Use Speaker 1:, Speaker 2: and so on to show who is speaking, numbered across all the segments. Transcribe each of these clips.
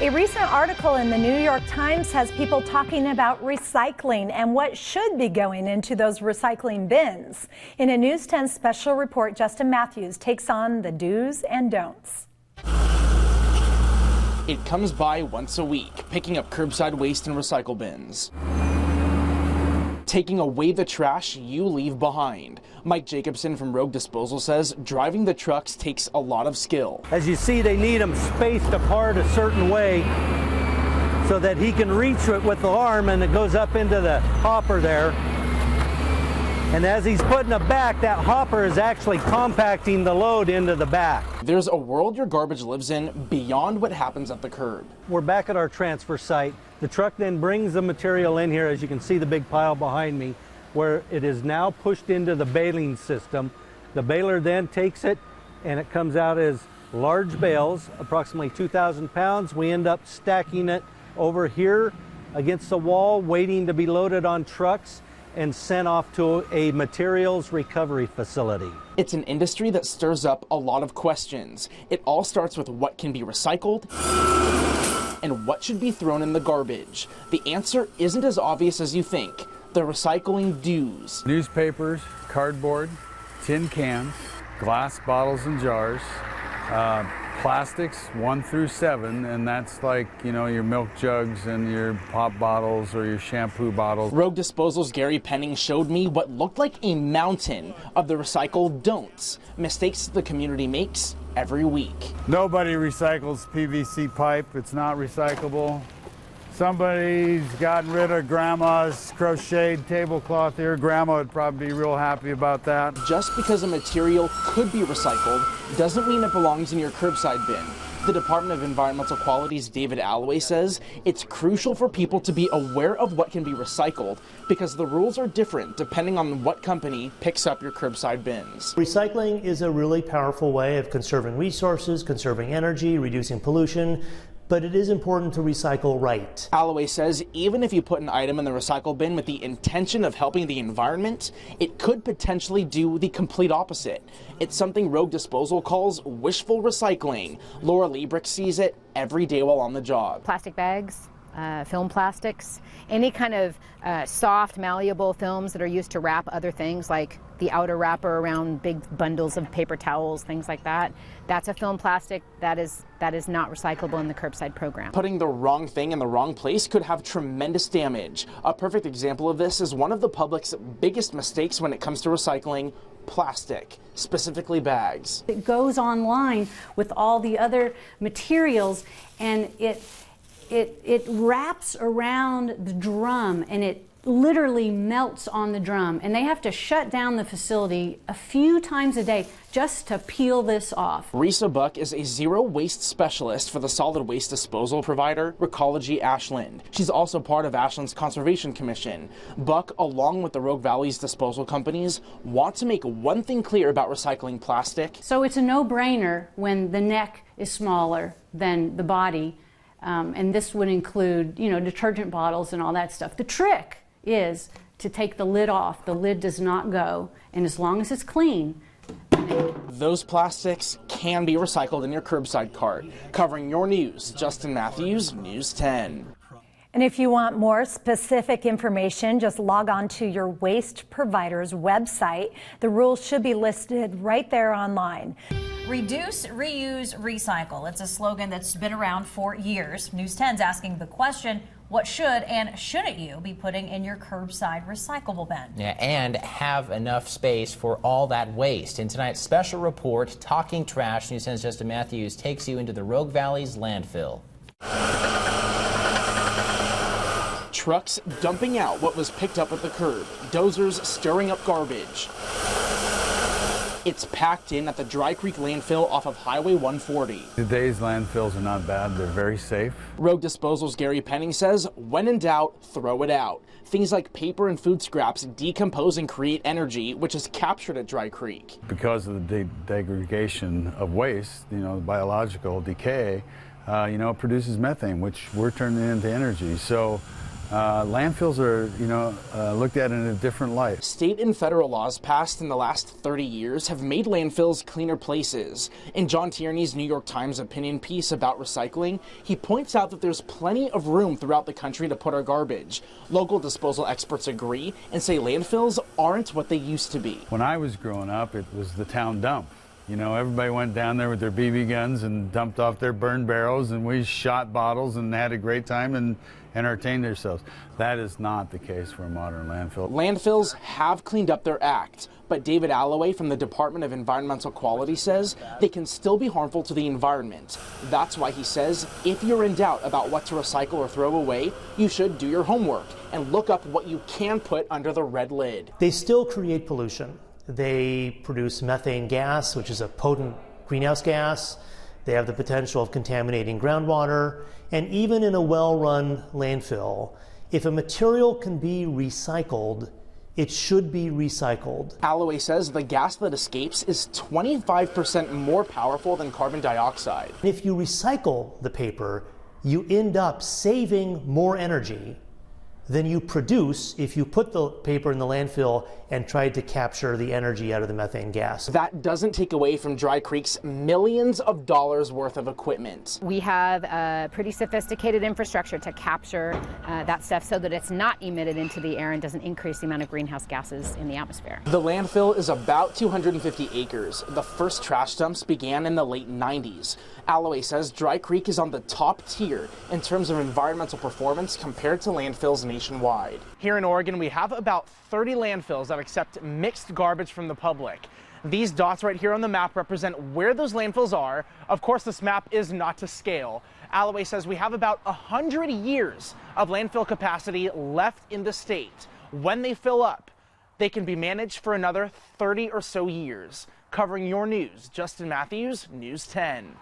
Speaker 1: A recent article in the New York Times has people talking about recycling and what should be going into those recycling bins. In a News 10 special report, Justin Matthews takes on the do's and don'ts.
Speaker 2: It comes by once a week, picking up curbside waste and recycle bins, taking away the trash you leave behind. Mike Jacobson from Rogue Disposal says driving the trucks takes a lot of skill.
Speaker 3: As you see, they need them spaced apart a certain way so that he can reach it with the arm and it goes up into the hopper there. And as he's putting it back, that hopper is actually compacting the load into the back.
Speaker 2: There's a world your garbage lives in beyond what happens at the curb.
Speaker 3: We're back at our transfer site. The truck then brings the material in here, as you can see the big pile behind me, where it is now pushed into the baling system. The baler then takes it and it comes out as large bales, approximately 2,000 pounds. We end up stacking it over here against the wall, waiting to be loaded on trucks and sent off to a materials recovery facility.
Speaker 2: It's an industry that stirs up a lot of questions. It all starts with what can be recycled and what should be thrown in the garbage. The answer isn't as obvious as you think. The recycling do's.
Speaker 4: Newspapers, cardboard, tin cans, glass bottles and jars, plastics 1 through 7, and that's like, you know, your milk jugs and your pop bottles or your shampoo bottles.
Speaker 2: Rogue Disposal's Gary Penning showed me what looked like a mountain of the recycle don'ts, mistakes the community makes every week.
Speaker 4: Nobody recycles PVC pipe. It's not recyclable. Somebody's gotten rid of Grandma's crocheted tablecloth here. Grandma would probably be real happy about that.
Speaker 2: Just because a material could be recycled doesn't mean it belongs in your curbside bin. The Department of Environmental Quality's David Alloway says it's crucial for people to be aware of what can be recycled because the rules are different depending on what company picks up your curbside bins.
Speaker 5: Recycling is a really powerful way of conserving resources, conserving energy, reducing pollution. But it is important to recycle right.
Speaker 2: Alloway says even if you put an item in the recycle bin with the intention of helping the environment, it could potentially do the complete opposite. It's something Rogue Disposal calls wishful recycling. Laura Liebrick sees it every day while on the job.
Speaker 6: Plastic bags, film plastics, any kind of soft, malleable films that are used to wrap other things like the outer wrapper around big bundles of paper towels, things like that. That's a film plastic that is not recyclable in the curbside program. Putting
Speaker 2: the wrong thing in the wrong place could have tremendous damage. A perfect example of this is one of the public's biggest mistakes when it comes to recycling plastic, specifically bags.
Speaker 7: It goes online with all the other materials and it wraps around the drum and it literally melts on the drum, and they have to shut down the facility a few times a day just to peel this off.
Speaker 2: Risa Buck is a zero waste specialist for the solid waste disposal provider Recology Ashland. She's also part of Ashland's Conservation Commission. Buck, along with the Rogue Valley's disposal companies, want to make one thing clear about recycling plastic.
Speaker 7: So it's a no-brainer when the neck is smaller than the body, and this would include, you know, detergent bottles and all that stuff. The trick is to take the lid off. The lid does not go, and as long as it's clean.
Speaker 2: Those plastics can be recycled in your curbside cart. Covering your news, Justin Matthews, News 10.
Speaker 1: And if you want more specific information, just log on to your waste provider's website. The rules should be listed right there online.
Speaker 8: Reduce, reuse, recycle. It's a slogan that's been around for years. News 10's asking the question, what should and shouldn't you be putting in your curbside recyclable bin?
Speaker 9: Yeah, and have enough space for all that waste. In tonight's special report, Talking Trash, News 10's Justin Matthews takes you into the Rogue Valley's landfill.
Speaker 2: Trucks dumping out what was picked up at the curb. Dozers stirring up garbage. It's packed in at the Dry Creek landfill off of Highway 140.
Speaker 4: Today's landfills are not bad. They're very safe.
Speaker 2: Rogue Disposal's Gary Penning says, when in doubt, throw it out. Things like paper and food scraps decompose and create energy, which is captured at Dry Creek.
Speaker 4: Because of the degradation of waste, you know, biological decay, you know, it produces methane, which we're turning into energy. So Landfills are, looked at in a different light.
Speaker 2: State and federal laws passed in the last 30 years have made landfills cleaner places. In John Tierney's New York Times opinion piece about recycling, he points out that there's plenty of room throughout the country to put our garbage. Local disposal experts agree and say landfills aren't what they used to be.
Speaker 4: When I was growing up, it was the town dump. You know, everybody went down there with their BB guns and dumped off their burned barrels, and we shot bottles and had a great time and entertained ourselves. That is not the case for a modern landfill.
Speaker 2: Landfills have cleaned up their act, but David Alloway from the Department of Environmental Quality says they can still be harmful to the environment. That's why he says if you're in doubt about what to recycle or throw away, you should do your homework and look up what you can put under the red lid.
Speaker 5: They still create pollution. They produce methane gas, which is a potent greenhouse gas. They have the potential of contaminating groundwater. And even in a well-run landfill, if a material can be recycled, it should be recycled.
Speaker 2: Alloway says the gas that escapes is 25% more powerful than carbon dioxide.
Speaker 5: If you recycle the paper, you end up saving more energy than you produce if you put the paper in the landfill and tried to capture the energy out of the methane gas.
Speaker 2: That doesn't take away from Dry Creek's millions of dollars worth of equipment.
Speaker 6: We have a pretty sophisticated infrastructure to capture that stuff so that it's not emitted into the air and doesn't increase the amount of greenhouse gases in the atmosphere.
Speaker 2: The landfill is about 250 acres. The first trash dumps began in the late 90s. Alloway says Dry Creek is on the top tier in terms of environmental performance compared to landfills nationwide. Here in Oregon, we have about 30 landfills that accept mixed garbage from the public. These dots right here on the map represent where those landfills are. Of course, this map is not to scale. Alloway says we have about 100 years of landfill capacity left in the state. When they fill up, they can be managed for another 30 or so years. Covering your news, Justin Matthews, News 10.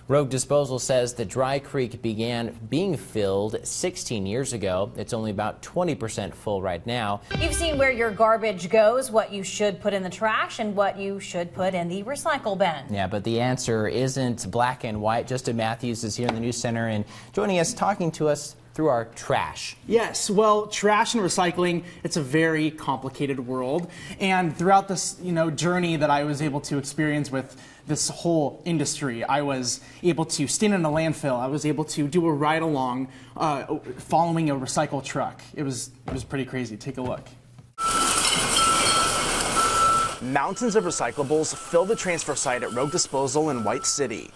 Speaker 9: Rogue Disposal says that Dry Creek began being filled 16 years ago. It's only about 20% full right now.
Speaker 8: You've seen where your garbage goes, what you should put in the trash, and what you should put in the recycle bin.
Speaker 9: Yeah, but the answer isn't black and white. Justin Matthews is here in the News Center and joining us, talking to us through our trash.
Speaker 2: Yes, well, trash and recycling, it's a very complicated world. And throughout this, journey that I was able to experience with this whole industry, I was able to stand in a landfill. I was able to do a ride along following a recycle truck. It was pretty crazy. Take a look. Mountains of recyclables fill the transfer site at Rogue Disposal in White City.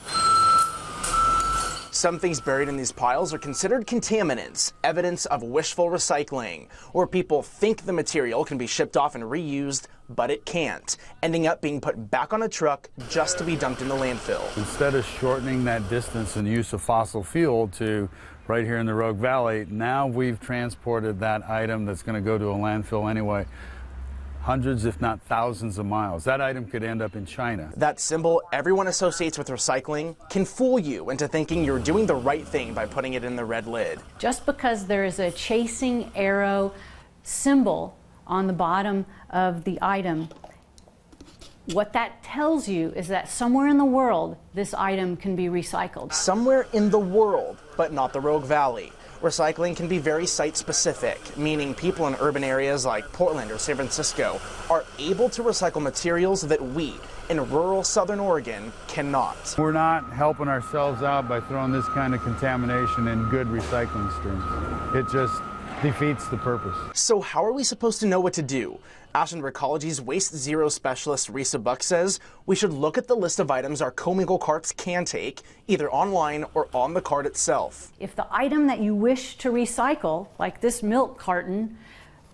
Speaker 2: Some things buried in these piles are considered contaminants, evidence of wishful recycling, where people think the material can be shipped off and reused, but it can't, ending up being put back on a truck just to be dumped in the landfill.
Speaker 4: Instead of shortening that distance and use of fossil fuel to right here in the Rogue Valley, now we've transported that item that's going to go to a landfill anyway, hundreds if not thousands of miles. That item could end up in China.
Speaker 2: That symbol everyone associates with recycling can fool you into thinking you're doing the right thing by putting it in the red lid.
Speaker 7: Just because there is a chasing arrow symbol on the bottom of the item, what that tells you is that somewhere in the world this item can be recycled.
Speaker 2: Somewhere in the world, but not the Rogue Valley. Recycling can be very site-specific, meaning people in urban areas like Portland or San Francisco are able to recycle materials that we, in rural southern Oregon, cannot.
Speaker 4: We're not helping ourselves out by throwing this kind of contamination in good recycling streams. It just defeats the purpose.
Speaker 2: So how are we supposed to know what to do? Ashland Recology's Waste Zero specialist Risa Buck says we should look at the list of items our commingle carts can take, either online or on the cart itself.
Speaker 7: If the item that you wish to recycle, like this milk carton,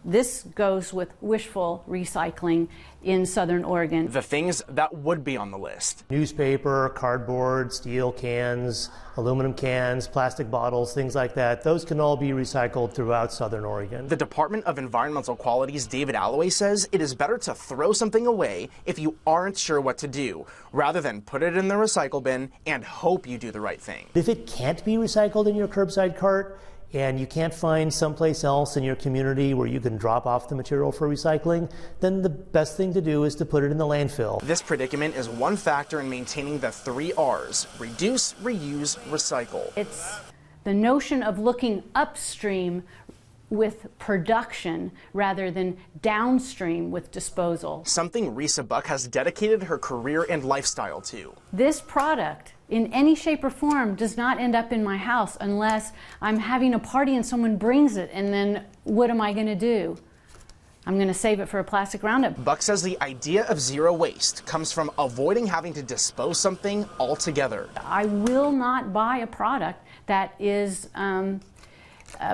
Speaker 7: this goes with wishful recycling in Southern Oregon.
Speaker 2: The things that would be on the list:
Speaker 5: newspaper, cardboard, steel cans, aluminum cans, plastic bottles, things like that. Those can all be recycled throughout Southern Oregon.
Speaker 2: The Department of Environmental Quality's David Alloway says it is better to throw something away if you aren't sure what to do, rather than put it in the recycle bin and hope you do the right thing.
Speaker 5: If it can't be recycled in your curbside cart, and you can't find someplace else in your community where you can drop off the material for recycling, then the best thing to do is to put it in the landfill.
Speaker 2: This predicament is one factor in maintaining the 3 R's: reduce, reuse, recycle.
Speaker 7: It's the notion of looking upstream with production rather than downstream with disposal.
Speaker 2: Something Risa Buck has dedicated her career and lifestyle to.
Speaker 7: This product, in any shape or form, does not end up in my house unless I'm having a party and someone brings it, and then what am I going to do? I'm going to save it for a plastic roundup.
Speaker 2: Buck says the idea of zero waste comes from avoiding having to dispose something altogether.
Speaker 7: I will not buy a product that is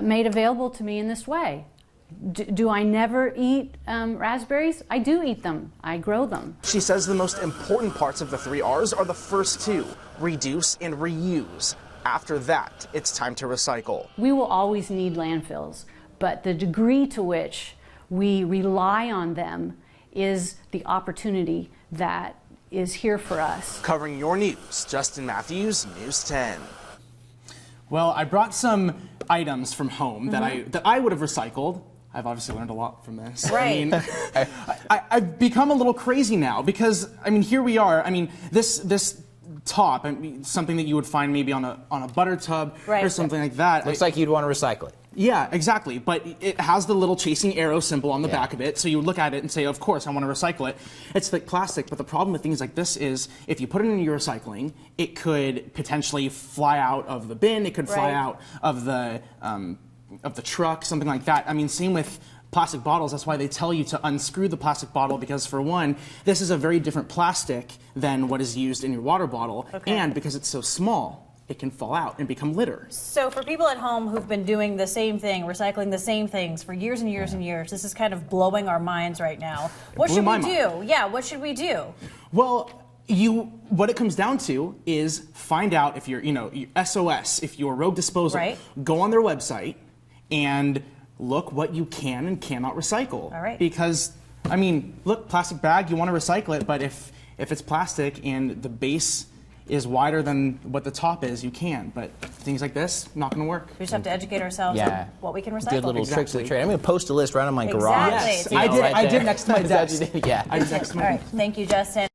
Speaker 7: made available to me in this way. Do I never eat raspberries? I do eat them. I grow them.
Speaker 2: She says the most important parts of the 3 R's are the first 2, reduce and reuse. After that, it's time to recycle.
Speaker 7: We will always need landfills, but the degree to which we rely on them is the opportunity that is here for us.
Speaker 2: Covering your news, Justin Matthews, News 10.
Speaker 10: Well, I brought some items from home that I would have recycled. I've obviously learned a lot from this.
Speaker 8: Right.
Speaker 10: I mean, I've become a little crazy now because, I mean, here we are. I mean, this top, I mean, something that you would find maybe on a butter tub or something like that.
Speaker 9: Looks like you'd want to recycle it.
Speaker 10: Yeah, exactly. But it has the little chasing arrow symbol on the back of it, so you would look at it and say, of course, I want to recycle it. It's like plastic, but the problem with things like this is if you put it in your recycling, it could potentially fly out of the bin, it could fly out of the truck, something like that. I mean, same with plastic bottles. That's why they tell you to unscrew the plastic bottle because, for one, this is a very different plastic than what is used in your water bottle, and because it's so small, it can fall out and become litter.
Speaker 8: So for people at home who've been doing the same thing, recycling the same things for years and years and years, this is kind of blowing our minds right now. What should we do? Yeah, what should we do?
Speaker 10: Well, what it comes down to is find out if you're, your SOS, if you're Rogue Disposal, go on their website and look what you can and cannot recycle.
Speaker 8: All right.
Speaker 10: Because, I mean, look, plastic bag, you want to recycle it, but if it's plastic and the base is wider than what the top is, you can. But things like this, not going to work.
Speaker 8: We just have to educate ourselves on what we can recycle.
Speaker 9: Good little tricks of the trade. I'm going to post a list right on my garage.
Speaker 8: Exactly.
Speaker 10: Yes, I did next to my desk.
Speaker 9: Yeah.
Speaker 10: I did next to my
Speaker 8: All right. Thank you, Justin.